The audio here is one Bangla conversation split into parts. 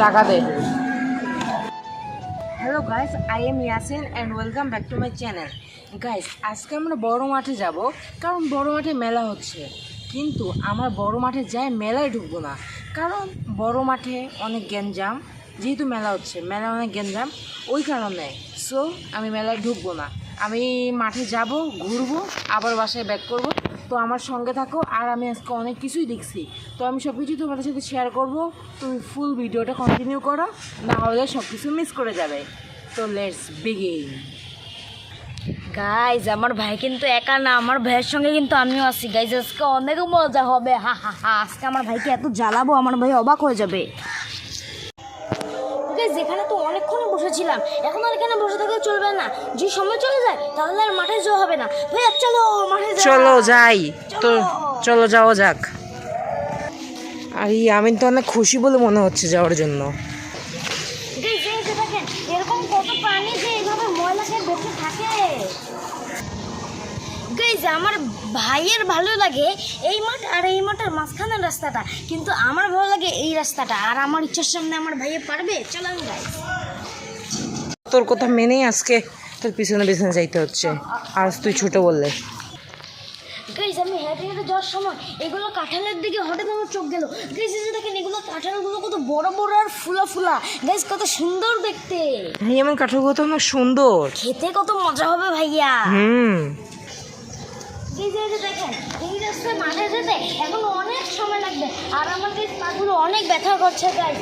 টাকা দে। Hello guys, I am Yasin and welcome back to my channel. Guys, আজকে আমরা বড় মাঠে যাব, কারণ বড় মাঠে মেলা হচ্ছে। কিন্তু আমরা বড় মাঠে যাই মেলায় ঢুকবো না, কারণ বড় মাঠে অনেক গ্যাঞ্জাম। যেহেতু মেলা হচ্ছে, মেলা অনেক গ্যাঞ্জাম, ওই কারণে সো আমি মেলায় ঢুকবো না। আমি মাঠে যাব, ঘুরবো, আবার বাসায় ব্যাক করব। তো আমার সঙ্গে থাকো, আর আমি আজকে অনেক কিছুই দেখছি, তো আমি সব কিছু তোমাদের সাথে শেয়ার করবো। তুমি ফুল ভিডিওটা কন্টিনিউ করো, না হলে সব কিছু মিস করে যাবে। তো লেটস বিগিন। গাইজ, আমার ভাই কিন্তু একা না, আমার ভাইয়ের সঙ্গে কিন্তু আমিও আছি। গাইজ, আজকে অনেক মজা হবে, হা হা হা। আজকে আমার ভাইকে এত জ্বালাবো, আমার ভাই অবাক হয়ে যাবে। যেখানে তো অনেকক্ষণ বসেছিলাম, এখন আর এখানে বসে থাকলে চলবে না। যে সময় চলে যায় তাহলে আর মাঠে যাওয়া হবে না। ভাইয়া চলো মাঠে চলো যাই। তো চলো যাওয়া যাক। আর আমি তো অনেক খুশি বলে মনে হচ্ছে যাওয়ার জন্য। দেখেন এরকম কত প্রাণী যে এইভাবে ময়লা খেয়ে বেঁচে থাকে। গাইজ, আমার ভাইয়ের ভালো লাগে এই মাঠ আর এই মাঠের মাঝখানের রাস্তাটা, কিন্তু আমার ভালো লাগে এই রাস্তাটা। আর আমার ইচ্ছার সামনে আমার ভাইয়ে পারবে? চলো গাইজ। তোর কথা মেনেই আজকে তোর পিছনে পিছনে যাইতে হচ্ছে, আর তুই ছোট বললে। গাইজ, আমি হেঁটে হেঁটে যাওয়ার সময় এগুলো কাঁঠালের দিকে হঠাৎ আমার চোখ গেল। গাইজ, দেখেন এগুলো কাঁঠালগুলো কত বড় বড় আর ফুলা ফুলা। গাইজ, কত সুন্দর দেখতে। ভাই, আমার কাঁঠালগুলো তো অনেক সুন্দর, খেতে কত মজা হবে ভাইয়া। দেখেন এই রাস্তায় মাঠে যেতে এখন অনেক সময় লাগবে, আর আমাদের পাগুলো অনেক ব্যথা করছে। গাইজ,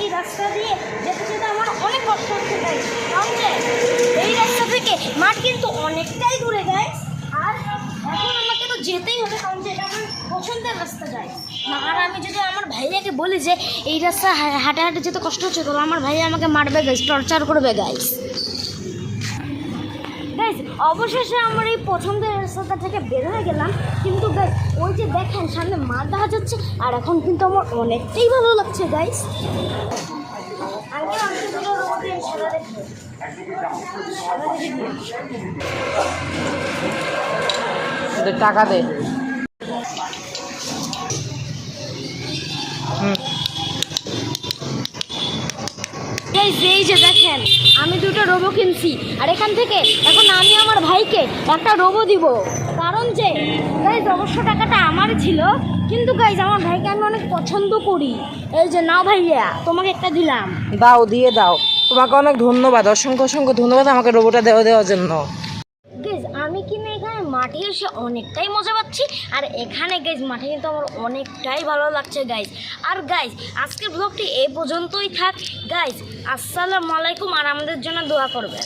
এই রাস্তা দিয়ে যেতে যেতে আমার অনেক কষ্ট হচ্ছে। গাইজ, কারণ এই রাস্তা থেকে মাঠ কিন্তু অনেকটাই দূরে। গাইজ, আর এখন আমাকে তো যেতেই হবে, কারণ এটা আমার পছন্দের রাস্তা। যায় না, আর আমি যদি আমার ভাইয়াকে বলি যে এই রাস্তা হাঁটে হাঁটে যেতে কষ্ট হচ্ছে, তাহলে আমার ভাইয়া আমাকে মারবে গাইজ, টর্চার করবে গাইজ। গাইজ, অবশেষে আমার এই পছন্দের রাস্তাটা থেকে বের হয়ে গেলাম, কিন্তু গাইজ ওই যে দেখেন সামনে মাঠ দেখা যাচ্ছে, আর এখন কিন্তু আমার অনেকটাই ভালো লাগছে। গাইজ, টাকা দে। এই যে দেখেন আমি দুটো রোবো কিনছি, আর এখান থেকে এখন আমি আমার ভাইকে একটা রোবো দিব। কারণ যে গাইজ অবশ্য টাকাটা আমার ছিল, কিন্তু গাইজ আমার ভাইকে আমি অনেক পছন্দ করি। এই যে নাও ভাইয়া, তোমাকে একটা দিলাম। দাও, দিয়ে দাও। তোমাকে অনেক ধন্যবাদ, অসংখ্য অসংখ্য ধন্যবাদ আমাকে রোবটটা দেওয়ার জন্য। গাইজ, আমি কিনা এখানে মাঠে এসে অনেকটাই মজা পাচ্ছি, আর এখানে গাইজ মাঠে কিন্তু আমার অনেকটাই ভালো লাগছে। গাইজ, আর গাইজ আজকের ব্লগটি এই পর্যন্তই থাক। গাইজ, আসসালামু আলাইকুম, আর আমাদের জন্য দোয়া করবেন।